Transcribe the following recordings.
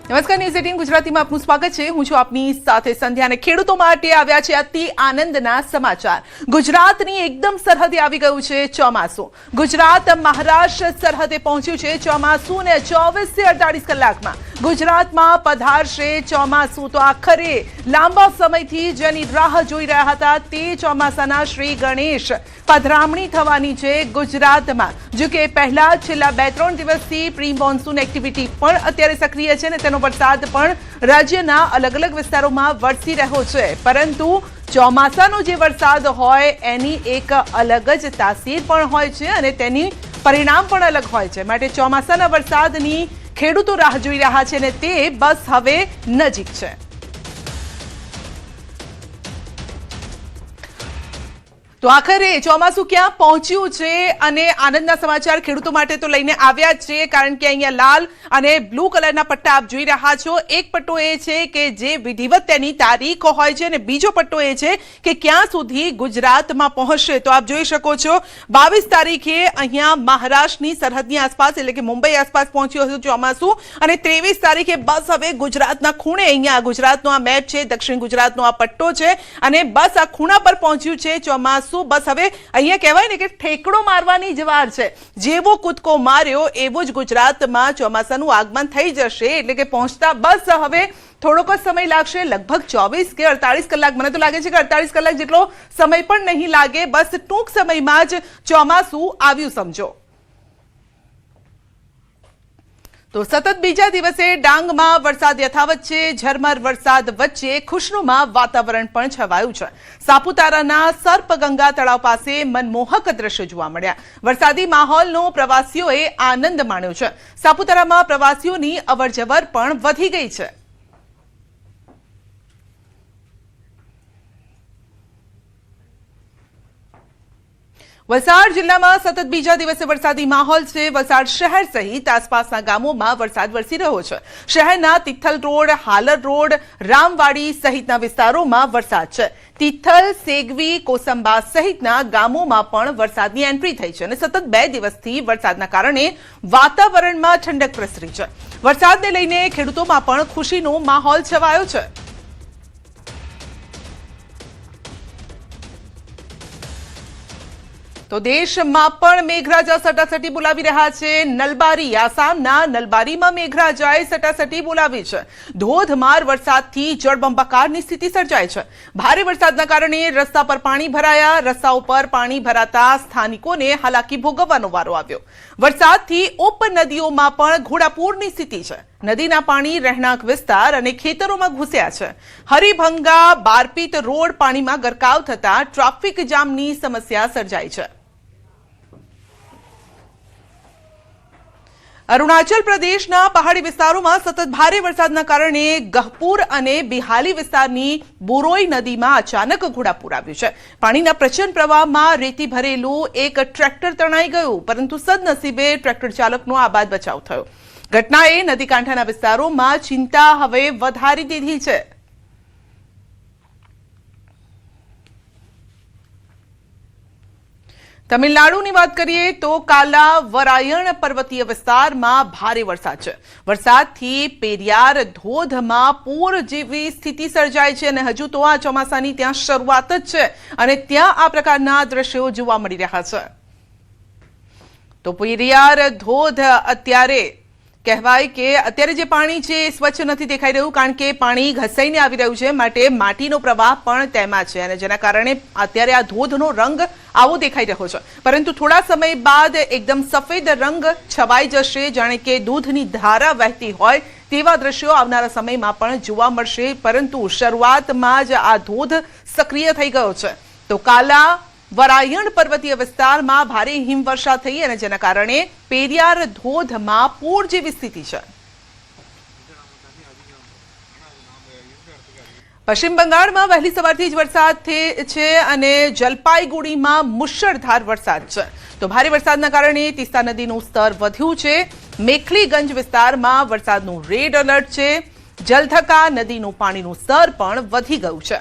નમસ્કાર, ન્યૂઝ 18 ગુજરાતીમાં આપનું સ્વાગત છે। હું છું આપની સાથે સંધ્યા અને ખેડૂતો માટે આવ્યા છે અતિ આનંદના સમાચાર। ગુજરાતની એકદમ સરહદે આવી ગયું છે ચોમાસું। ગુજરાત મહારાષ્ટ્ર સરહદે પહોંચ્યું છે ચોમાસું ને 24 થી 48 કલાકમાં ગુજરાતમાં પધારશે ચોમાસું। તો આખરે લાંબા સમયથી જેની રાહ જોઈ રહ્યા હતા તે ચોમાસાના શ્રી ગણેશ પધરામણી થવાની છે ગુજરાતમાં। જો કે પહેલા છેલ્લા 2-3 દિવસથી પ્રી મોન્સૂન એક્ટિવિટી પણ અત્યારે સક્રિય છે ને તેનો વરસાદ પણ રાજ્યના અલગ અલગ વિસ્તારોમાં વરસી રહ્યો છે, પરંતુ ચોમાસાનો જે વરસાદ હોય એની એક અલગ જ તાસીર પણ હોય છે અને તેની પરિણામ પણ અલગ હોય છે। માટે ચોમાસાના વરસાદની ખેડૂતો રાહ જોઈ રહ્યા છે અને તે બસ હવે નજીક છે। તો આખરે ચોમાસું ક્યાં પહોંચ્યું છે અને આનંદના સમાચાર ખેડૂતો માટે તો લઈને આવ્યા જ છે, કારણ કે અહીંયા લાલ અને બ્લુ કલરના પટ્ટા આપ જોઈ રહ્યા છો। એક પટ્ટો એ છે કે જે વિધિવત તેની તારીખ હોય છે અને બીજો પટ્ટો એ છે કે ક્યાં સુધી ગુજરાતમાં પહોંચશે। તો આપ જોઈ શકો છો 22 તારીખે અહીંયા મહારાષ્ટ્રની સરહદની આસપાસ એટલે કે મુંબઈ આસપાસ પહોંચ્યું હતું ચોમાસું અને 23 તારીખે બસ હવે ગુજરાતના ખૂણે અહીંયા ગુજરાતનો આ મેપ છે, દક્ષિણ ગુજરાતનો આ પટ્ટો છે અને બસ આ ખૂણા પર પહોંચ્યું છે ચોમાસું। બસ હવે અહીંયા કહેવાય ને કે ઠેકડો મારવાની જ વાર છે। જેવો કૂદકો માર્યો એવું જ ગુજરાતમાં ચોમાસાનું આગમન થઈ જશે, એટલે કે પહોંચતા બસ હવે થોડોક જ સમય લાગશે, લગભગ 24 કે 48 કલાક। મને તો લાગે છે કે 48 કલાક જેટલો સમય પણ નહીં લાગે, બસ ટૂંક સમયમાં જ ચોમાસું આવ્યું સમજો। તો સતત બીજા દિવસે ડાંગમાં વરસાદ યથાવત છે। ઝરમર વરસાદ વચ્ચે ખુશનુમા વાતાવરણ પણ છવાયું છે। સાપુતારાના સર્પગંગા તળાવ પાસે મનમોહક દ્રશ્યો જોવા મળ્યા। વરસાદી માહોલનો પ્રવાસીઓએ આનંદ માણ્યો છે। સાપુતારામાં પ્રવાસીઓની અવરજવર પણ વધી ગઈ છે। વલસાડ જિલ્લામાં સતત બીજા દિવસે વરસાદી માહોલ છે। વલસાડ શહેર સહિત આસપાસના ગામોમાં વરસાદ વરસી રહ્યો છે। શહેરના તિથલ રોડ, હાલર રોડ, રામવાડી સહિતના વિસ્તારોમાં વરસાદ છે। તિથલ, સેગવી, કોસંબા સહિતના ગામોમાં પણ વરસાદની એન્ટ્રી થઈ છે અને સતત 2 દિવસથી વરસાદના કારણે વાતાવરણમાં ઠંડક પ્રસરી છે। વરસાદને લઈને ખેડૂતોમાં પણ ખુશીનો માહોલ છવાયો છે। તો દેશમાં પણ મેઘરાજા સટાસટી બોલાવી રહ્યા છે। નલબારી, આસામના નલબારીમાં મેઘરાજાએ સટાસટી બોલાવી છે। ધોધમાર વરસાદથી જળબંબાકારની સ્થિતિ સર્જાઈ છે। ભારે વરસાદના કારણે રસ્તા પર પાણી ભરાયા। રસ્તાઓ પર પાણી ભરાતા સ્થાનિકોને હાલાકી ભોગવવાનો વારો આવ્યો। વરસાદથી ઉપનદીઓમાં પણ ઘોડાપૂરની સ્થિતિ છે। નદીના પાણી રહેણાંક વિસ્તાર અને ખેતરોમાં ઘૂસ્યા છે। હરિભંગા બારપીત રોડ પાણીમાં ગરકાવ થતા ટ્રાફિક જામની સમસ્યા સર્જાઈ છે। અરુણાચલ પ્રદેશના પહાડી વિસ્તારોમાં સતત ભારે વરસાદના કારણે ગહપુર અને બિહાલી વિસ્તારની બોરોઈ નદીમાં અચાનક ઘોડાપૂર આવ્યું છે। પાણીના પ્રચંડ પ્રવાહમાં રેતી ભરેલું એક ટ્રેક્ટર તણાઈ ગયું, પરંતુ સદનસીબે ટ્રેક્ટર ચાલકનો આબાદ બચાવ થયો। ઘટનાએ નદીકાંઠાના વિસ્તારોમાં ચિંતા હવે વધારી દીધી છે। તમિલનાડુની વાત કરીએ તો કાલા વરાયણ પર્વતીય વિસ્તારમાં ભારે વરસાદ છે। વરસાદથી પેરિયાર ધોધમાં પૂર જેવી સ્થિતિ સર્જાઈ છે અને હજુ તો આ ચોમાસાની ત્યાં શરૂઆત જ છે અને ત્યાં આ પ્રકારના દ્રશ્યો જોવા મળી રહ્યા છે। તો પેરિયાર ધોધ અત્યારે કહેવાય કે અત્યારે જે પાણી છે એ સ્વચ્છ નથી દેખાઈ રહ્યું, કારણ કે પાણી ઘસાઈને આવી રહ્યું છે, માટે માટીનો પ્રવાહ પણ તેમાં છે અને જેના કારણે અત્યારે આ ધોધનો રંગ આવો દેખાઈ રહ્યો છે। પરંતુ થોડા સમય બાદ એકદમ સફેદ રંગ છવાઈ જશે, જાણે કે દૂધની ધારા વહેતી હોય તેવા દ્રશ્યો આવનારા સમયમાં પણ જોવા મળશે। પરંતુ શરૂઆતમાં જ આ ધોધ સક્રિય થઈ ગયો છે। તો કાલા વરાયણ પર્વતીય વિસ્તારમાં ભારે હિમવર્ષા થઈ અને જેના કારણે પેરિયાર ધોધમાં પૂર જેવી સ્થિતિ છે। પશ્ચિમ બંગાળમાં વહેલી સવારથી જ વરસાદ છે અને જલપાઈગુડીમાં મુશળધાર વરસાદ છે। તો ભારે વરસાદના કારણે તીસ્તા નદીનું સ્તર વધ્યું છે। મેખલીગંજ વિસ્તારમાં વરસાદનું રેડ એલર્ટ છે। જલધકા નદીનું પાણીનું સ્તર પણ વધી ગયું છે।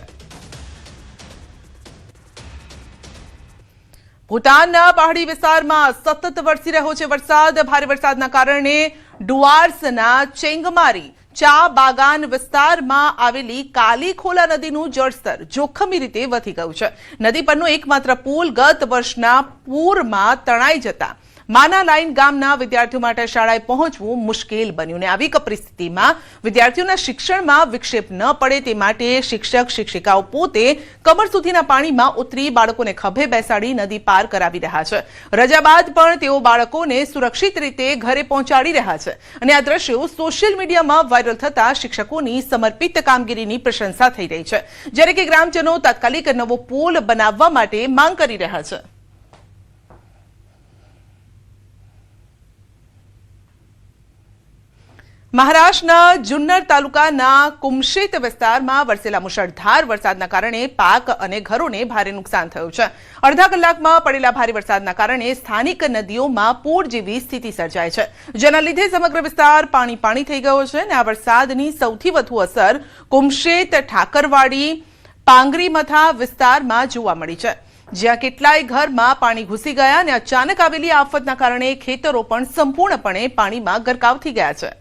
ભૂતાનના પહાડી વિસ્તારમાં સતત વરસી રહ્યો છે વરસાદ। ભારે વરસાદના કારણે ડુઆર્સના ચેંગમારી, ચા બાગાન વિસ્તારમાં આવેલી કાલીખોલા નદીનું જળસ્તર જોખમી રીતે વધી ગયું છે. નદી પરનો એકમાત્ર પુલ ગત વર્ષના પૂરમાં તણાઈ જતા માના લાઈન ગામના વિદ્યાર્થીઓ માટે શાળાએ પહોંચવું મુશ્કેલ બન્યું. ને આવી પરિસ્થિતિમાં વિદ્યાર્થીઓના શિક્ષણમાં વિક્ષેપ ન પડે તે માટે શિક્ષક શિક્ષિકાઓ પોતે કમર સુધીના પાણીમાં ઉતરી બાળકોને ખભે બેસાડી નદી પાર કરાવી રહ્યા છે. રજા બાદ પણ તેઓ બાળકોને સુરક્ષિત રીતે ઘરે પહોંચાડી રહ્યા છે. અને આ દ્રશ્યો સોશિયલ મીડિયામાં વાયરલ થતા શિક્ષકોની સમર્પિત કામગીરીની પ્રશંસા થઈ રહી છે, જ્યારે કે ગ્રામજનો તાત્કાલિક નવો પુલ બનાવવા માટે માંગ કરી રહ્યા છે. મહારાષ્ટ્રના જુન્નર તાલુકાના કુમશેત વિસ્તારમાં વરસેલા મુશળધાર વરસાદના કારણે પાક અને ઘરોને ભારે નુકસાન થયું છે. અડધા કલાકમાં પડેલા ભારે વરસાદના કારણે સ્થાનિક નદીઓમાં પૂર જેવી સ્થિતિ સર્જાઈ છે, જેના લીધે સમગ્ર વિસ્તાર પાણી થઈ ગયો છે. અને આ વરસાદની સૌથી વધુ અસર કુમશેત, ઠાકરવાડી, પાંગરીમથા વિસ્તારમાં જોવા મળી છે, જ્યાં કેટલાય ઘરમાં પાણી ઘૂસી ગયા અને અચાનક આવેલી આફતના કારણે ખેતરો પણ સંપૂર્ણપણે પાણીમાં ગરકાવ થઈ ગયા છે.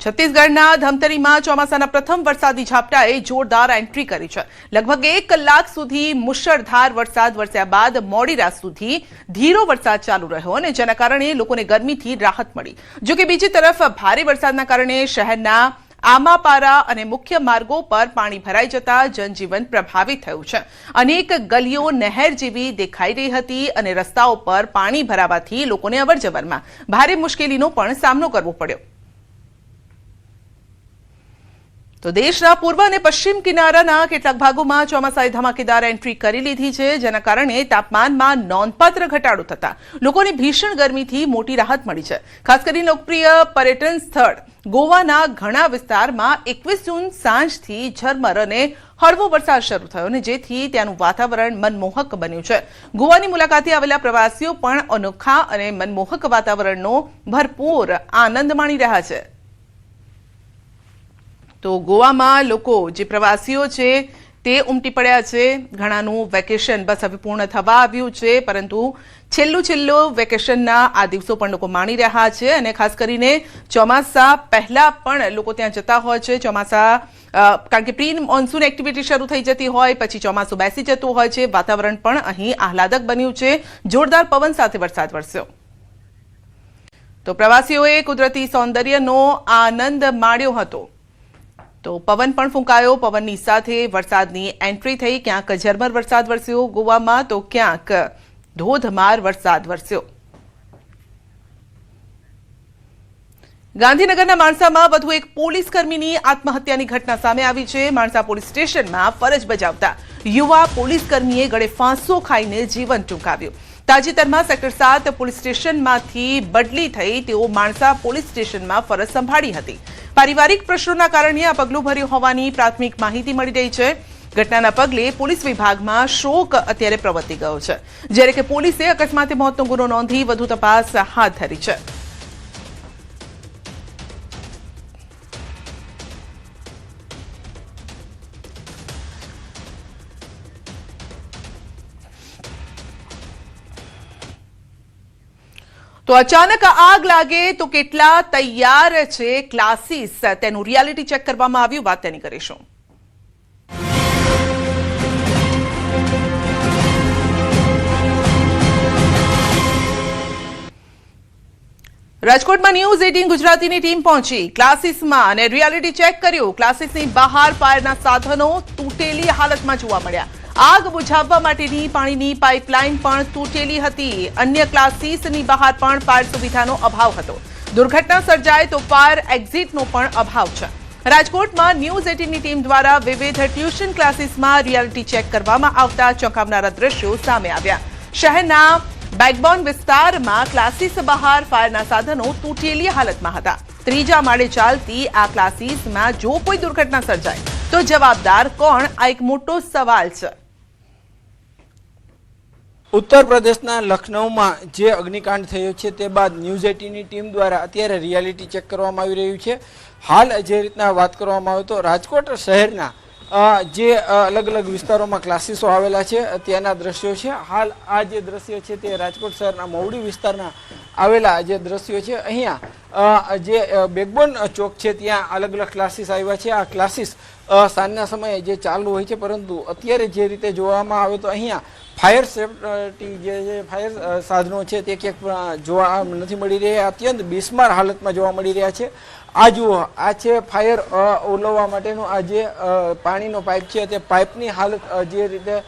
છત્તીસગઢના ધમતરીમાં ચોમાસાના પ્રથમ વરસાદી ઝાપટાએ જોરદાર એન્ટ્રી કરી છે. લગભગ 1 કલાક સુધી મુશળધાર વરસાદ વરસ્યા બાદ મોડી રાત સુધી ધીરો વરસાદ ચાલુ રહ્યો અને જેના કારણે લોકોને ગરમીથી રાહત મળી. જો કે બીજી તરફ ભારે વરસાદના કારણે શહેરના આમાપારા અને મુખ્ય માર્ગો પર પાણી ભરાઈ જતા જનજીવન પ્રભાવિત થયું છે. અનેક ગલીઓ નહેર જેવી દેખાઈ રહી હતી અને રસ્તાઓ પર પાણી ભરાવાથી લોકોને અવરજવરમાં ભારે મુશ્કેલીનો પણ સામનો કરવો પડ્યો. તો દેશના પૂર્વ અને પશ્ચિમ કિનારાના કેટલાક ભાગોમાં ચોમાસાએ ધમાકેદાર એન્ટ્રી કરી લીધી છે, જેના કારણે તાપમાનમાં નોંધપાત્ર ઘટાડો થતા લોકોને ભીષણ ગરમીથી મોટી રાહત મળી છે. ખાસ કરીને લોકપ્રિય પર્યટન સ્થળ ગોવાના ઘણા વિસ્તારમાં 21 જૂન સાંજથી ઝરમર અને હળવો વરસાદ શરૂ થયો અને જેથી ત્યાંનું વાતાવરણ મનમોહક બન્યું છે. ગોવાની મુલાકાતે આવેલા પ્રવાસીઓ પણ અનોખા અને મનમોહક વાતાવરણનો ભરપૂર આનંદ માણી રહ્યા છે. તો ગોવામાં લોકો જે પ્રવાસીઓ છે તે ઉમટી પડ્યા છે. ઘણાનું વેકેશન બસ હવે પૂર્ણ થવા આવ્યું છે, પરંતુ છેલ્લું વેકેશનના આ દિવસો પણ લોકો માણી રહ્યા છે. અને ખાસ કરીને ચોમાસા પહેલા પણ લોકો ત્યાં જતા હોય છે. ચોમાસા કારણ કે પ્રી મોન્સૂન એક્ટિવિટી શરૂ થઈ જતી હોય, પછી ચોમાસું બેસી જતું હોય છે. વાતાવરણ પણ અહીં આહલાદક બન્યું છે. જોરદાર પવન સાથે વરસાદ વરસ્યો. તો પ્રવાસીઓએ કુદરતી સૌંદર્યનો આનંદ માણ્યો હતો. તો પવન પણ ફૂંકાયો. પવનની સાથે વરસાદની એન્ટ્રી થઈ. ક્યાંક ઝરમર વરસાદ વરસ્યો ગોવામાં, તો ક્યાંક ધોધમાર વરસાદ વરસ્યો. ગાંધીનગરના માણસામાં વધુ એક પોલીસ કર્મીની આત્મહત્યાની ઘટના સામે આવી છે. માણસા પોલીસ સ્ટેશનમાં ફરજ બજાવતા યુવા પોલીસ કર્મીએ ગળે ફાંસો ખાઈને જીવન ટૂંકાવ્યું. તાજેતરમાં સેક્ટર 7 પોલીસ સ્ટેશનમાંથી બદલી થઈ તેઓ માણસા પોલીસ સ્ટેશનમાં ફરજ સંભાળી હતી. પારિવારિક પ્રશ્નોના કારણે આ પગલું ભર્યું હોવાની પ્રાથમિક માહિતી મળી રહી છે. ઘટનાના પગલે પોલીસ વિભાગમાં શોક અત્યારે પ્રવર્તી ગયો છે, જ્યારે કે પોલીસે અકસ્માતે મોતનો ગુનો નોંધી વધુ તપાસ હાથ ધરી છે. તો અચાનક આગ લાગે તો કેટલા તૈયાર છે ક્લાસીસ, તેનું રિયાલિટી ચેક કરવામાં આવ્યું. વાત તેની કરીશું. રાજકોટમાં ન્યૂઝ 18 ગુજરાતીની ટીમ પહોંચી ક્લાસીસમાં અને રિયાલિટી ચેક કર્યું. ક્લાસીસની બહાર ફાયરના સાધનો તૂટેલી હાલતમાં જોવા મળ્યા. આગ બુઝાવવા માટેની પાણીની પાઇપલાઇન પણ તૂટેલી હતી. અન્ય ક્લાસીસની બહાર પણ ફાયર સુવિધાનો અભાવ હતો. દુર્ઘટના સર્જાય તો ફાયર એક્ઝિટનો પણ અભાવ છે. રાજકોટમાં ન્યૂઝ 18ની ટીમ દ્વારા વિવિધ ટ્યુશન ક્લાસીસમાં રિયાલિટી ચેક કરવામાં આવતા ચોંકાવનારા દ્રશ્યો સામે આવ્યા. શહેરના બેકબોન વિસ્તારમાં ક્લાસીસ બહાર ફાયરના સાધનો તૂટેલી હાલતમાં હતા. ત્રીજા માળે ચાલતી આ ક્લાસીસમાં જો કોઈ દુર્ઘટના સર્જાય તો જવાબદાર કોણ, આ એક મોટો સવાલ છે. ઉત્તર પ્રદેશના લખનૌમાં જે અગ્નિકાંડ થયો છે તે બાદ ન્યૂઝ 18ની ટીમ દ્વારા અત્યારે રિયાલિટી ચેક કરવામાં આવી રહ્યું છે. હાલ જે રીતના વાત કરવામાં આવે તો રાજકોટ શહેરના જે અલગ અલગ વિસ્તારોમાં ક્લાસીસો આવેલા છે ત્યાંના દ્રશ્યો છે. હાલ આ જે દ્રશ્યો છે તે રાજકોટ શહેરના મવડી વિસ્તારના આવેલા જે દ્રશ્યો છે. અહીંયા જે બેકબોન ચોક છે ત્યાં અલગ અલગ ક્લાસીસ આવ્યા છે. આ ક્લાસીસ સાંજના સમયે જે ચાલુ હોય છે, પરંતુ અત્યારે જે રીતે જોવામાં આવે તો અહીંયા ફાયર સેફટી જે ફાયર સાધનો છે તે ક્યાંક જોવા નથી મળી રહ્યા. અત્યંત બિસ્માર હાલતમાં જોવા મળી રહ્યા છે. આ જુઓ, આ છે ફાયર ઓલવવા માટેનો આ જે પાણીનો પાઇપ છે તે પાઇપની હાલત જે રીતે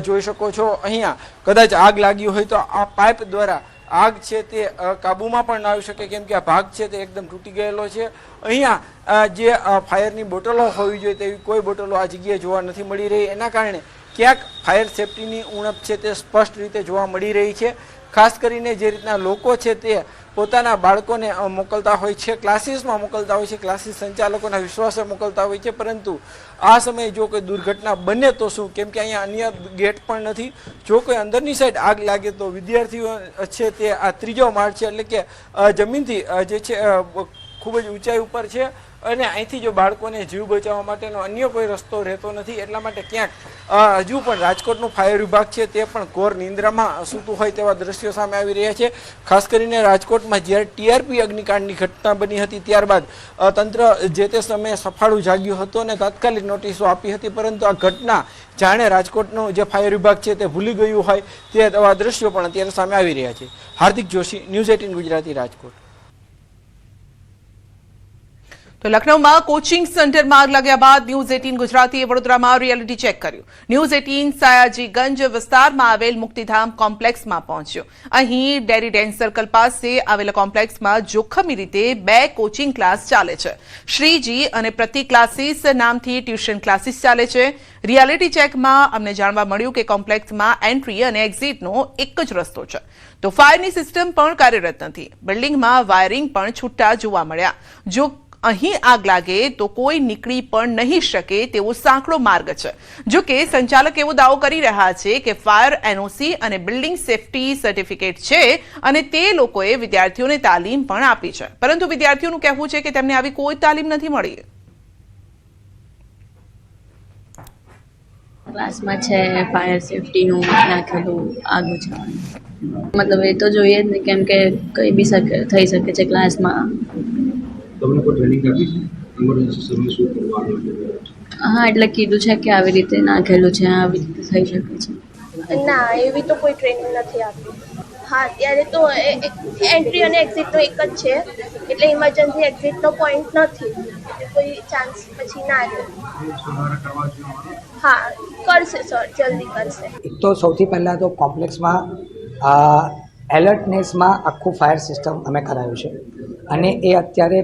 જોઈ શકો છો. અહીંયા કદાચ આગ લાગી હોય તો આ પાઇપ દ્વારા આગ છે તે કાબુમાં પણ ના આવી શકે, કેમ કે આ ભાગ છે તે એકદમ તૂટી ગયેલો છે. અહીંયા જે ફાયરની બોટલો હોવી જોઈએ તેવી કોઈ બોટલો આ જગ્યાએ જોવા નથી મળી રહી. એના કારણે ક્યાંક ફાયર સેફટીની ઉણપ છે તે સ્પષ્ટ રીતે જોવા મળી રહી છે. ખાસ કરીને જે રીતના લોકો છે તે પોતાના બાળકોને મોકલતા હોય છે, ક્લાસીસમાં મોકલતા હોય છે, ક્લાસીસ સંચાલકોના વિશ્વાસે મોકલતા હોય છે, પરંતુ આ સમયે જો કોઈ દુર્ઘટના બને તો શું? કેમ કે અહીંયા અન્ય ગેટ પણ નથી. જો કોઈ અંદરની સાઈડ આગ લાગે તો વિદ્યાર્થીઓ છે તે આ ત્રીજો માળ છે, એટલે કે જમીનથી જે છે ખૂબ જ ઊંચાઈ ઉપર છે, અને અહીંથી જો બાળકોને જીવ બચાવવા માટેનો અન્ય કોઈ રસ્તો રહેતો નથી. એટલા માટે ક્યાંક હજુ પણ રાજકોટનું ફાયર વિભાગ છે તે પણ ઘોર નિંદ્રામાં સૂતું હોય તેવા દ્રશ્યો સામે આવી રહ્યા છે. ખાસ કરીને રાજકોટમાં જ્યારે ટીઆરપી અગ્નિકાંડની ઘટના બની હતી ત્યારબાદ તંત્ર જે તે સમયે સફાળું જાગ્યું હતું અને તાત્કાલિક નોટિસો આપી હતી, પરંતુ આ ઘટના જાણે રાજકોટનો જે ફાયર વિભાગ છે તે ભૂલી ગયું હોય તેવા દ્રશ્યો પણ અત્યારે સામે આવી રહ્યા છે. હાર્દિક જોશી, ન્યૂઝ 18 ગુજરાતી, રાજકોટ. તો લખનૌમાં કોચિંગ સેન્ટરમાં આગ લાગ્યા બાદ ન્યૂઝ 18 ગુજરાતીએ વડોદરામાં રિયાલિટી ચેક કર્યું. ન્યૂઝ 18 સયાજીગંજ વિસ્તારમાં આવેલ મુક્તિધામ કોમ્પ્લેક્સમાં પહોંચ્યો. અહીં ડેરી ડેન્સ સર્કલ પાસે આવેલા કોમ્પ્લેક્સમાં જોખમી રીતે 2 કોચિંગ ક્લાસ ચાલે છે. શ્રીજી અને પ્રતિ ક્લાસીસ નામથી ટ્યુશન ક્લાસીસ ચાલે છે. રિયાલિટી ચેકમાં અમને જાણવા મળ્યું કે કોમ્પ્લેક્સમાં એન્ટ્રી અને એક્ઝિટનો એક જ રસ્તો છે, તો ફાયરની સિસ્ટમ પણ કાર્યરત નથી. બિલ્ડિંગમાં વાયરિંગ પણ છૂટા જોવા મળ્યા. જો અહીં આગ લાગે તો કોઈ નીકળી પણ નહીં શકે તેવો સાંકડો માર્ગ છે. જો કે સંચાલક એવો દાવો કરી રહ્યા છે કે ફાયર એનઓસી અને બિલ્ડિંગ સેફટી સર્ટિફિકેટ છે અને તે લોકોએ વિદ્યાર્થીઓને તાલીમ પણ આપી છે, પરંતુ વિદ્યાર્થીઓનું કહેવું છે કે તેમને આવી કોઈ તાલીમ નથી મળી. ક્લાસમાં છે ફાયર સેફટીનું નાખેલું આગ બચાવવાનું, મતલબ એ તો જોઈએ જ ને, કેમ કે કંઈ બી થઈ શકે છે ક્લાસમાં. તમને કોઈ ટ્રેનિંગ આપી છે ઇમરજન્સી સમય શું કરવાનું? હા, એટલે કીધું છે કે આવી રીતે નાખેલું છે, આવી રીતે થઈ શકે છે. ના, એવી તો કોઈ ટ્રેનિંગ નથી આપી. હા, ત્યારે તો એન્ટ્રી અને એક્ઝિટનો એક જ છે, એટલે ઇમરજન્સી એક્ઝિટનો પોઈન્ટ નથી, એટલે કોઈ ચાન્સ પછી ના રહે. હા, કરશે સર, જલ્દી કરશે. એક તો સૌથી પહેલાં તો કોમ્પ્લેક્સમાં એલર્ટનેસમાં આખું ફાયર સિસ્ટમ અમે કરાવ્યું છે અને એ અત્યારે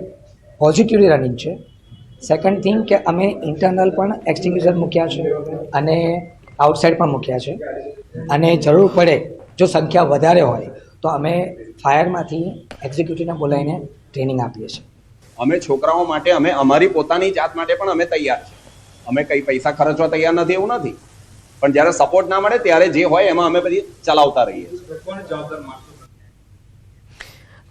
પોઝિટિવલી રનિંગ છે. સેકન્ડ થિંગ કે અમે ઇન્ટરનલ પણ એક્સટિંગ્યુશર મૂક્યા છે અને આઉટસાઇડ પણ મૂક્યા છે, અને જરૂર પડે જો સંખ્યા વધારે હોય તો અમે ફાયરમાંથી એક્ઝિક્યુટિવને બોલાવીને ટ્રેનિંગ આપીએ છીએ. અમે છોકરાઓ માટે, અમે અમારી પોતાની જાત માટે પણ અમે તૈયાર છીએ. અમે કંઈ પૈસા ખર્ચવા તૈયાર નથી એવું નથી, પણ જ્યારે સપોર્ટ ના મળે ત્યારે જે હોય એમાં અમે બધી ચલાવતા રહીએ છીએ.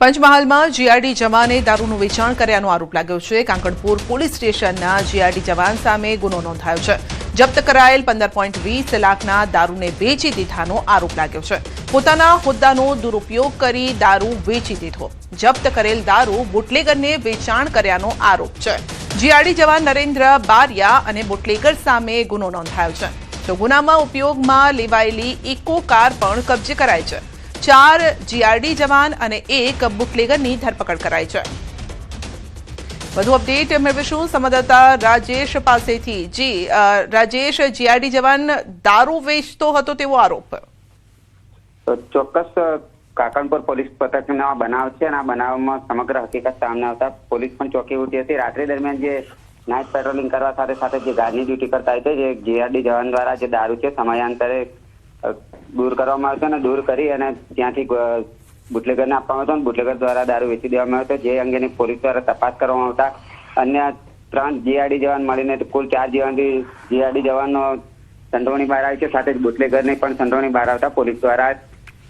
પંચમહાલમાં જીઆરડી જવાને દારૂનું વેચાણ કર્યાનો આરોપ લાગ્યો છે. કાંકણપુર પોલીસ સ્ટેશનના જીઆરડી જવાન સામે ગુનો નોંધાયો છે. જપ્ત કરાયેલ 15.20 લાખના દારૂને વેચી દીધાનો આરોપ લાગ્યો છે. પોતાના હોદ્દાનો દુરુપયોગ કરી દારૂ વેચી દીધો. જપ્ત કરેલ દારૂ બુટલેગરને વેચાણ કર્યાનો આરોપ છે. જીઆરડી જવાન નરેન્દ્ર બારિયા અને બુટલેગર સામે ગુનો નોંધાયો છે. તો ગુનામાં ઉપયોગમાં લેવાયેલી ઇકો કાર પણ કબજે કરાઈ છે. 4 જીઆરડી જવાન અને 1 બુટલેગરની ધરપકડ કરાઈ છે. વધુ અપડેટ મેળવીશું સંવાદદાતા રાજેશ પાસેથી. જી રાજેશ, જીઆરડી જવાન દારૂ વેચતો હતો તેવો આરોપ. ચોક્કસ કાકણપુર પોલીસ પથકનો બનાવ છે અને આ બનાવમાં સમગ્ર હકીકત સામે આવતા પોલીસ પણ ચોકી ઉઠી હતી. રાત્રિ દરમિયાન જે નાઇટ પેટ્રોલિંગ કરવા સાથે સાથે જે ગાર્ડની ડ્યુટી કરતા હતા, જે જીઆરડી જવાન દ્વારા જે દારૂ છે સમયાંતરે દૂર કરવામાં આવ્યો હતો અને દૂર કરી અને ત્યાંથી બુટલેગરને આપવામાં આવ્યો હતો. બુટલેગર દ્વારા દારૂ વેચી દેવામાં આવ્યો હતો, જે અંગેની પોલીસ દ્વારા તપાસ કરવામાં આવતા અન્ય 3 જીઆરડી જવાન મળીને કુલ 4 જીઆરડી જવાનનો સંડોવણી બહાર આવી છે. સાથે જ બુટલેગરની પણ સંડોવણી બહાર આવતા પોલીસ દ્વારા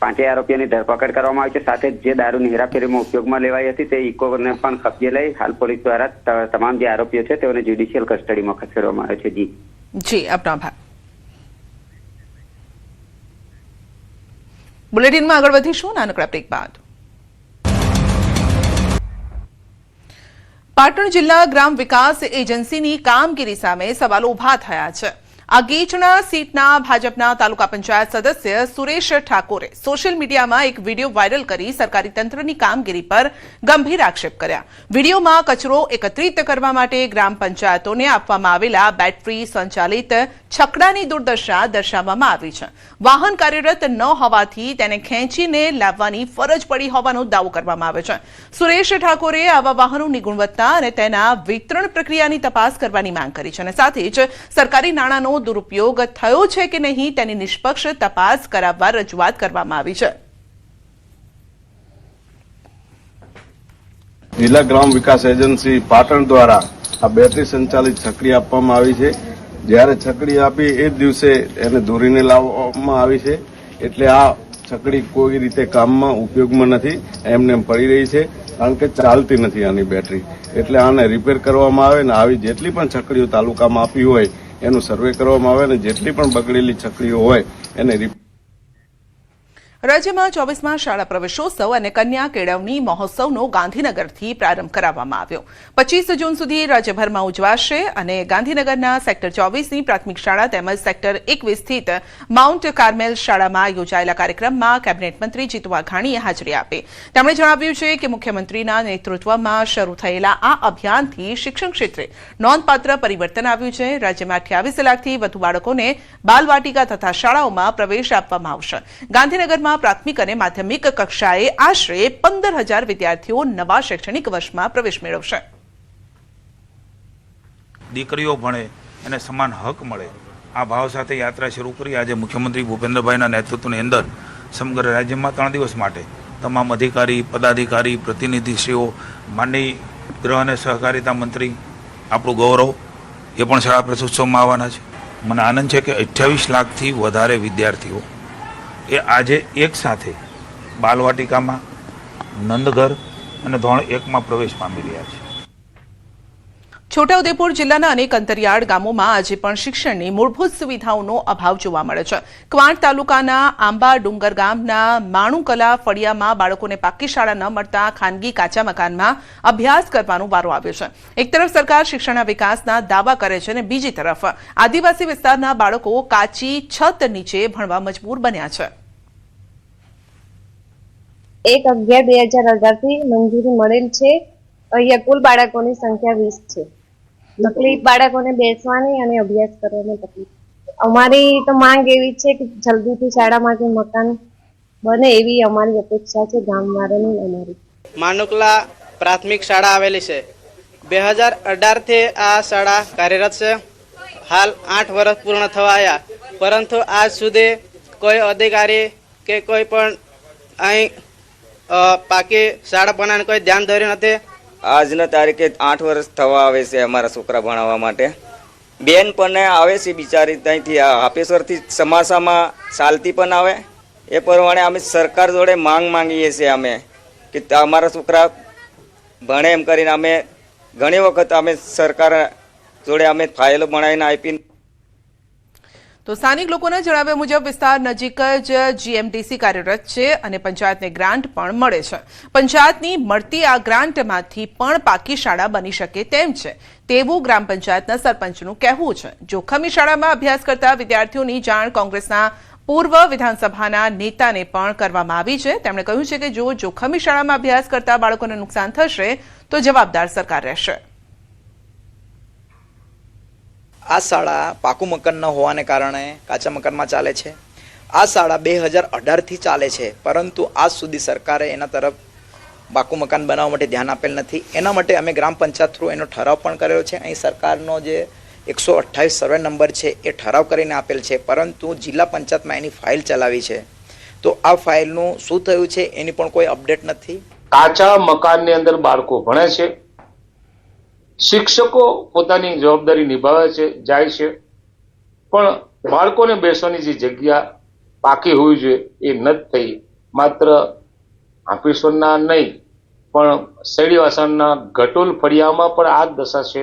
5 આરોપીઓની ધરપકડ કરવામાં આવી છે. સાથે જ જે દારૂની હેરાફેરીમાં ઉપયોગમાં લેવાઈ હતી તે ઇકોને પણ કબજે લઈ હાલ પોલીસ દ્વારા તમામ જે આરોપીઓ છે તેઓને જ્યુડિશિયલ કસ્ટડીમાં ખસેડવામાં આવે છે. જી જી આપનો આભાર. બુલેટિનમાં આગળ વધીશું નાનકડા બ્રેક બાદ. પાટણ જિલ્લા ગ્રામ વિકાસ એજન્સીની કામગીરી સામે સવાલો ઉભા થયા છે. આ ગીચના સીટના ભાજપના તાલુકા પંચાયત સદસ્ય સુરેશ ઠાકોરે સોશિયલ મીડિયામાં એક વિડીયો વાયરલ કરી સરકારી તંત્રની કામગીરી પર ગંભીર આક્ષેપ કર્યા. વિડીયોમાં કચરો એકત્રિત કરવા માટે ગ્રામ પંચાયતોને આપવામાં આવેલા બેટરી સંચાલિત છકડાની દુર્દશા દર્શાવવામાં આવી છે. વાહન કાર્યરત ન હોવાથી તેને ખેંચીને લાવવાની ફરજ પડી હોવાનો દાવો કરવામાં આવે છે. સુરેશ ઠાકોરે આવા વાહનોની ગુણવત્તા અને તેના વિતરણ પ્રક્રિયાની તપાસ કરવાની માંગ કરી છે અને સાથે જ સરકારી નાણાંનો દુરુપયોગ થયો છે કે નહીં તેની નિષ્પક્ષ તપાસ કરાવવા રજૂઆત કરવામાં આવી છે. જિલ્લા ગ્રામ વિકાસ એજન્સી પાટણ દ્વારા આ બેટરી સંચાલિત છકડી આપવામાં આવી છે. જ્યારે છકડી આપી એ જ દિવસે એને દોરીને લાવવામાં આવી છે, એટલે આ છકડી કોઈ રીતે કામમાં ઉપયોગમાં નથી, એમને એમ પડી રહી છે, કારણ કે ચાલતી નથી આની બેટરી. એટલે આને રિપેર કરવામાં આવે ને આવી જેટલી પણ છકડીઓ તાલુકામાં આપી હોય એનું સર્વે કરવામાં આવે અને જેટલી પણ બગડેલી છકડીઓ હોય એને રાજ્યમાં 24મા શાળા પ્રવેશોત્સવ અને કન્યા કેળવણી મહોત્સવનો ગાંધીનગરથી પ્રારંભ કરાવવામાં આવ્યો. 25 જૂન સુધી રાજ્યભરમાં ઉજવાશે અને ગાંધીનગરના સેક્ટર 24ની પ્રાથમિક શાળા તેમજ સેક્ટર 21 સ્થિત માઉન્ટ કાર્મેલ શાળામાં યોજાયેલા કાર્યક્રમમાં કેબિનેટ મંત્રી જીતુ વાઘાણીએ હાજરી આપી. તેમણે જણાવ્યું છે કે મુખ્યમંત્રીના નેતૃત્વમાં શરૂ થયેલા આ અભિયાનથી શિક્ષણ ક્ષેત્રે નોંધપાત્ર પરિવર્તન આવ્યું છે. રાજ્યમાં 28 લાખથી વધુ બાળકોને બાલવાટિકા તથા શાળાઓમાં પ્રવેશ આપવામાં આવશે. ગાંધીનગરમાં પ્રાથમિક અને માધ્યમિક કક્ષાએ આશરે 15,000 વિદ્યાર્થીઓ નવા શૈક્ષણિક વર્ષમાં પ્રવેશ મેળવશે. દીકરીઓ ભણે અને સમાન હક મળે આ ભાવ સાથે યાત્રા શરૂ કરી આજે મુખ્યમંત્રી ભૂપેન્દ્રભાઈના નેતૃત્વની અંદર સમગ્ર રાજ્યમાં 3 દિવસ માટે તમામ અધિકારી, પદાધિકારી, પ્રતિનિધિશ્રીઓ, માંડી ગૃહ અને સહકારિતા મંત્રી, આપણું ગૌરવ એ પણ શાળા પ્રવેશોત્સવમાં આવવાના છે. મને આનંદ છે કે 28 લાખથી વધારે વિદ્યાર્થીઓ એ આજે એક સાથે બાલવાટિકામાં, નંદઘર અને ધોરણ 1માં પ્રવેશ પામી રહ્યા છે. છોટાઉદેપુર જિલ્લાના અનેક અંતરિયાળ ગામોમાં આજે પણ શિક્ષણની મૂળભૂત સુવિધાઓનો અભાવ જોવા મળે છે. ક્વાંટ તાલુકાના આંબા ડુંગર ગામના માણુકલા ફળિયામાં બાળકોને પાકી શાળા ન મળતા ખાનગી કાચા મકાનમાં અભ્યાસ કરવાનો વારો આવ્યો છે. એક તરફ સરકાર શિક્ષણના વિકાસના દાવા કરે છે અને બીજી તરફ આદિવાસી વિસ્તારના બાળકો કાચી છત નીચે ભણવા મજબૂર બન્યા છે. 1/11/2018 થી મંજૂરી મળેલ છે. અહીંયા કુલ બાળકોની સંખ્યા 20 છે. તકલીફ બાળકોને બેસવાની અને અભ્યાસ કરવાની તકલીફ. અમારી તો માંગ એવી છે કે જલ્દીથી શાળામાં કે મકાન બને એવી અમારી અપેક્ષા છે ગામવાળાની. અમારી માનુકલા પ્રાથમિક શાળા આવેલી છે. 2018 થી આ શાળા કાર્યરત છે. હાલ 8 વર્ષ પૂર્ણ થવા આવ્યા, પરંતુ આજ સુધી કોઈ અધિકારી કે કોઈ પણ અહીં પાકી શાળા બનાવવાનું કોઈ ધ્યાન દોર્યું નથી. આજના તારીખે 8 વર્ષ થવા આવે છે અમારા છોકરા ભણાવવા માટે. બેન પણ આવે છે બિચારી ત્યાંથી હાપેશ્વરથી સમાસામાં ચાલતી પણ આવે. એ પ્રમાણે અમે સરકાર જોડે માંગીએ છીએ અમે કે અમારા છોકરા ભણે એમ કરીને અમે ઘણી વખત અમે સરકાર જોડે અમે ફાઇલો બનાવીને આપીને. તો સ્થાનિક લોકોના જણાવ્યા મુજબ વિસ્તાર નજીક જ જીએમડીસી કાર્યરત છે અને પંચાયતને ગ્રાન્ટ પણ મળે છે. પંચાયતની મળતી આ ગ્રાન્ટમાંથી પણ પાકી શાળા બની શકે તેમ છે તેવું ગ્રામ પંચાયતના સરપંચનું કહેવું છે. જોખમી શાળામાં અભ્યાસ કરતા વિદ્યાર્થીઓની જાણ કોંગ્રેસના પૂર્વ વિધાનસભાના નેતાને પણ કરવામાં આવી છે. તેમણે કહ્યું છે કે જો જોખમી શાળામાં અભ્યાસ કરતા બાળકોને નુકસાન થશે તો જવાબદાર સરકાર રહેશે. આ શાળા પાકું મકાન ન હોવાને કારણે કાચા મકાનમાં ચાલે છે. આ શાળા 2018થી ચાલે છે, પરંતુ આજ સુધી સરકારે એના તરફ પાકું મકાન બનાવવા માટે ધ્યાન આપેલ નથી. એના માટે અમે ગ્રામ પંચાયત થ્રુ એનો ઠરાવ પણ કરેલો છે. અહીં સરકારનો જે 128 સર્વે નંબર છે એ ઠરાવ કરીને આપેલ છે, પરંતુ જિલ્લા પંચાયતમાં એની ફાઇલ ચલાવી છે. તો આ ફાઇલનું શું થયું છે એની પણ કોઈ અપડેટ નથી. કાચા મકાનની અંદર બાળકો ભણે છે, શિક્ષકો પોતાની જવાબદારી નિભાવે છે, જાય છે, પણ બાળકોને બેસવાની જે જગ્યા પાકી હોવી જોઈએ એ નથી થઈ. માત્ર હાંફેશ્વરના નહીં પણ શેડીવાસણના ઘટોલ ફળિયામાં પણ આ જ દશા છે.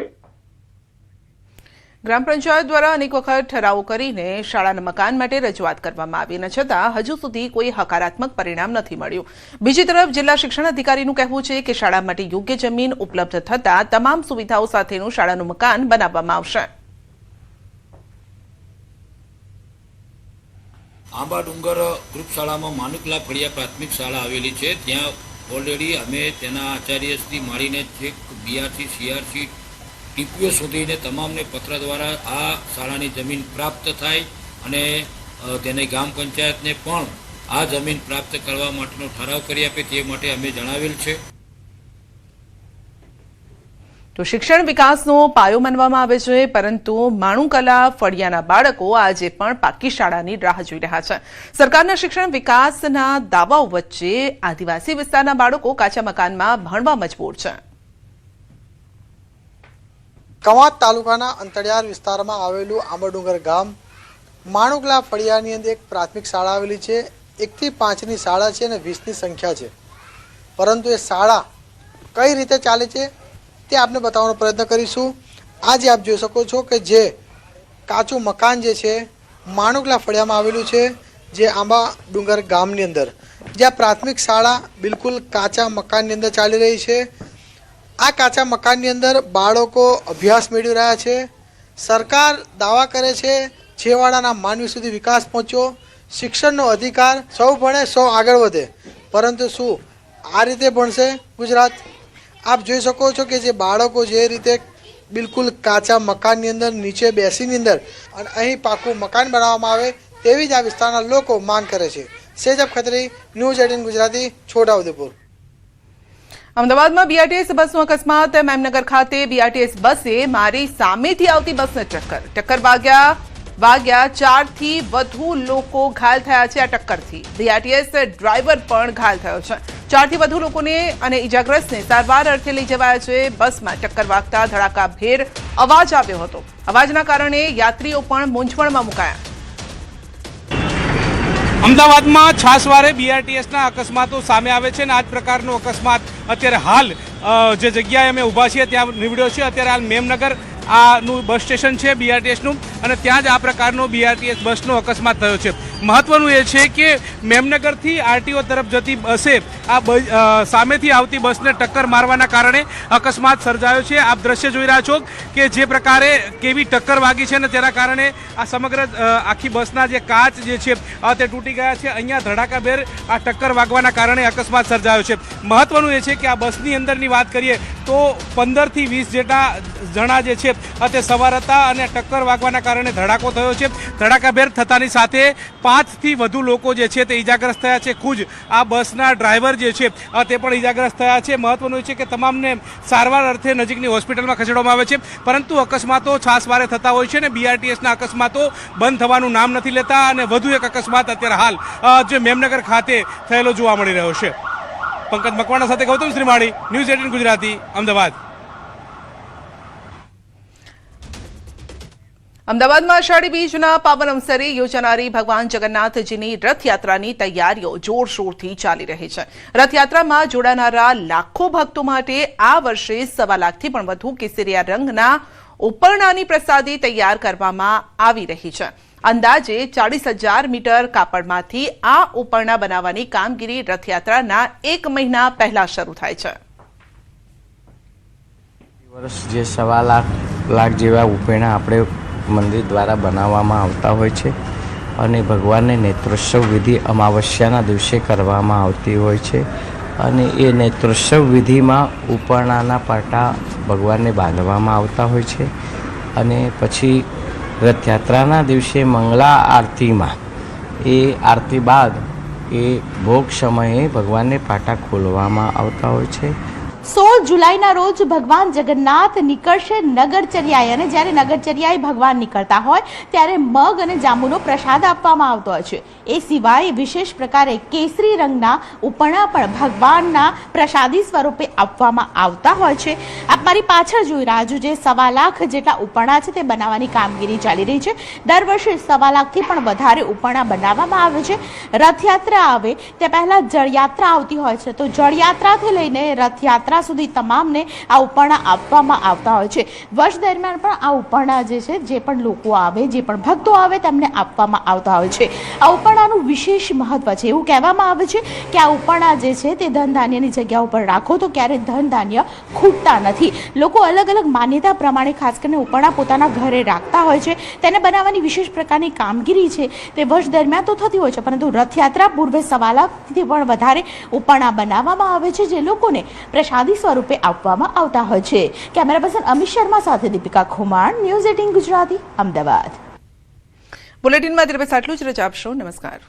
ગ્રામ પંચાયત દ્વારા અનેક વખત ઠરાવો કરીને શાળાના મકાન માટે રજૂઆત કરવામાં આવી ન છતાં હજુ સુધી કોઈ હકારાત્મક પરિણામ નથી મળ્યું. બીજી તરફ જિલ્લા શિક્ષણ અધિકારીનું કહેવું છે કે શાળા માટે યોગ્ય જમીન ઉપલબ્ધ થતાં તમામ સુવિધાઓ સાથેનું શાળાનું મકાન બનાવવામાં આવશે. આંબા ડુંગર ગ્રુપ શાળામાં માનુકલા ફળિયા પ્રાથમિક શાળા આવેલી છે. ત્યાં ઓલરેડી અમે તેના આચાર્યથી માંડીને છેક બીઆરસી સીઆરસી ટીપીઓ સુધીને તમામને પત્ર દ્વારા આ શાળાની જમીન પ્રાપ્ત થાય અને તેને ગ્રામ પંચાયતને પણ આ જમીન પ્રાપ્ત કરવા માટેનો ઠરાવ કરી આપે તે માટે અમે જણાવેલ છે. તો શિક્ષણ વિકાસનો પાયો માનવામાં આવે છે, પરંતુ માણુકલા ફળિયાના બાળકો આજે પણ પાકી શાળાની રાહ જોઈ રહ્યા છે. સરકારના શિક્ષણ વિકાસના દાવાઓ વચ્ચે આદિવાસી વિસ્તારના બાળકો કાચા મકાનમાં ભણવા મજબૂર છે. કવાંટ તાલુકાના અંતરિયાળ વિસ્તારમાં આવેલું આંબાડુંગર ગામ માણુકલા ફળિયાની અંદર એક પ્રાથમિક શાળા આવેલી છે. 1 થી 5ની શાળા છે અને 20ની સંખ્યા છે, પરંતુ એ શાળા કઈ રીતે ચાલે છે તે આપને બતાવવાનો પ્રયત્ન કરીશું. આજે આપ જોઈ શકો છો કે જે કાચું મકાન જે છે માણુકલા ફળિયામાં આવેલું છે, જે આંબાડુંગર ગામની અંદર, જ્યાં પ્રાથમિક શાળા બિલકુલ કાચા મકાનની અંદર ચાલી રહી છે. આ કાચા મકાનની અંદર બાળકો અભ્યાસ મેળવી રહ્યા છે. સરકાર દાવા કરે છે છેવાડાના માનવી સુધી વિકાસ પહોંચ્યો, શિક્ષણનો અધિકાર, સૌ ભણે સૌ આગળ વધે, પરંતુ શું આ રીતે ભણશે ગુજરાત? આપ જોઈ શકો છો કે જે બાળકો જે રીતે બિલકુલ કાચા મકાનની અંદર નીચે બેસીની અંદર અને અહીં પાકું મકાન બનાવવામાં આવે તેવી જ આ વિસ્તારના લોકો માંગ કરે છે. સેજબ ખત્રી, ન્યૂઝ 18 ગુજરાતી, છોટાઉદેપુર. અમદાવાદમાં બીઆરટીએસ બસનો અકસ્માત. મેમનગર ખાતે બીઆરટીએસ બસે મારી સામેથી આવતી બસને ટક્કર વાગ્યા 4 થી વધુ લોકો ઘાયલ થયા છે. આ ટક્કરથી બીઆરટીએસ ડ્રાઈવર પણ ઘાયલ થયો છે. 4 થી વધુ લોકોને અને ઇજાગ્રસ્તને સારવાર અર્થે લઈ જવાયા છે. બસમાં ટક્કર વાગતા ધડાકાભેર અવાજ આવ્યો હતો. અવાજના કારણે યાત્રીઓ પણ મૂંઝવણમાં મુકાયા. અમદાવાદમાં છાસવારે બીઆરટીએસના અકસ્માતો સામે આવે છે અને આ જ પ્રકારનો અકસ્માત અત્યારે હાલ જે જગ્યાએ અમે ઊભા છીએ ત્યાં નીવડ્યો છે. અત્યારે હાલ મેમનગર આનું બસ સ્ટેશન છે બીઆરટીએસનું, અને ત્યાં જ આ પ્રકારનો બીઆરટીએસ બસનો અકસ્માત થયો છે. મહત્વનું એ છે કે મેમનગરથી આરટીઓ તરફ જતી બસે આ સામેથી આવતી બસને ટક્કર મારવાના કારણે અકસ્માત સર્જાયો છે. આપ દ્રશ્ય જોઈ રહ્યા છો કે જે પ્રકારે કેવી ટક્કર વાગી છે અને તેના કારણે આ સમગ્ર આખી બસના જે કાચ જે છે તે તૂટી ગયા છે. અહીંયા ધડાકાભેર આ ટક્કર વાગવાના કારણે અકસ્માત સર્જાયો છે. મહત્વનું એ છે કે આ બસની અંદરની વાત કરીએ તો 15 થી 20 જેટલા જણા જે છે તે સવાર હતા અને ટક્કર વાગવાના કારણે ધડાકો થયો છે. ધડાકાભેર થતાની સાથે 5 થી વધુ લોકો જે છે તે ઇજાગ્રસ્ત થયા છે. ખુદ આ બસના ડ્રાઈવર જે છે તે પણ ઇજાગ્રસ્ત થયા છે. મહત્વનું છે કે તમામને સારવાર અર્થે નજીકની હોસ્પિટલમાં ખસેડવામાં આવે છે, પરંતુ અકસ્માતો છાસવારે થતા હોય છે અને બીઆરટીએસના અકસ્માતો બંધ થવાનું નામ નથી લેતા અને વધુ એક અકસ્માત અત્યારે હાલ જે મેમનગર ખાતે થયેલો જોવા મળી રહ્યો છે. પંકજ મકવાણા સાથે ગૌતમ શ્રીમાળી, ન્યૂઝ 18 ગુજરાતી, અમદાવાદ. અમદાવાદમાં અષાઢી બીજના પાવન અવસરે યોજાનારી ભગવાન જગન્નાથજીની રથયાત્રાની તૈયારીઓ જોરશોરથી ચાલી રહી છે. રથયાત્રામાં જોડાનારા લાખો ભક્તો માટે આ વર્ષે 1.25 લાખથી પણ વધુ કેસરિયા રંગના ઉપરણાની પ્રસાદી તૈયાર કરવામાં આવી રહી છે. અંદાજે 40,000 મીટર કાપડમાંથી આ ઉપરણા બનાવવાની કામગીરી રથયાત્રાના 1 મહિના પહેલા શરૂ થાય છે. વર્ષ જે 1.25 લાખ જેવા ઉપરણા આપણે મંદિર દ્વારા બનાવવામાં આવતા હોય છે અને ભગવાનને નેત્રોત્સવ વિધિ અમાવસ્યાના દિવસે કરવામાં આવતી હોય છે અને એ નેત્રોત્સવ વિધિમાં ઉપરણાના પાટા ભગવાનને બાંધવામાં આવતા હોય છે અને પછી રથયાત્રાના દિવસે મંગળા આરતીમાં એ આરતી બાદ એ ભોગ સમયે ભગવાનને પાટા ખોલવામાં આવતા હોય છે. 16 જુલાઈના રોજ ભગવાન જગન્નાથ નીકળશે નગરચર્યાએ, અને જ્યારે નગરચર્યાએ ભગવાન નીકળતા હોય ત્યારે મગ અને જાંબુનો પ્રસાદ આપવામાં આવતો હોય છે. એ સિવાય વિશેષ પ્રકારે કેસરી રંગના ઉપરણા પણ ભગવાનના પ્રસાદી સ્વરૂપે આપવામાં આવતા હોય છે. આપ મારી પાછળ જોઈ રહ્યા છો જે 1.25 લાખ જેટલા ઉપરણા છે તે બનાવવાની કામગીરી ચાલી રહી છે. દર વર્ષે 1.25 લાખથી પણ વધારે ઉપરણા બનાવવામાં આવે છે. રથયાત્રા આવે તે પહેલા જળયાત્રા આવતી હોય છે, તો જળયાત્રાથી લઈને રથયાત્રા રથયાત્રા સુધી તમામને આ ઉપરણા આપવામાં આવતા હોય છે. વર્ષ દરમિયાન પણ આ ઉપરણા જે છે, જે પણ લોકો આવે, જે પણ ભક્તો આવે, તેમને આપવામાં આવતા હોય છે. આ ઉપરણાનું વિશેષ મહત્વ છે. એવું કહેવામાં આવે છે કે આ ઉપરણા જે છે તે ધન ધાન્યની જગ્યા ઉપર રાખો તો ક્યારે ધન ધાન્ય ખૂટતા નથી. લોકો અલગ અલગ માન્યતા પ્રમાણે ખાસ કરીને ઉપરણા પોતાના ઘરે રાખતા હોય છે. તેને બનાવવાની વિશેષ પ્રકારની કામગીરી છે તે વર્ષ દરમિયાન તો થતી હોય છે, પરંતુ રથયાત્રા પૂર્વે 1.5 લાખથી પણ વધારે ઉપરણા બનાવવામાં આવે છે, જે લોકોને પ્રસાદી સ્વરૂપે આપવામાં આવતા હોય છે. કેમેરા પર્સન અમિત શર્મા સાથે દીપિકા ખુમાણ, ન્યૂઝ 18 ગુજરાતી, અમદાવાદ. બુલેટિનમાં અત્યારે બસ આટલું જ. રજા આપશો. નમસ્કાર.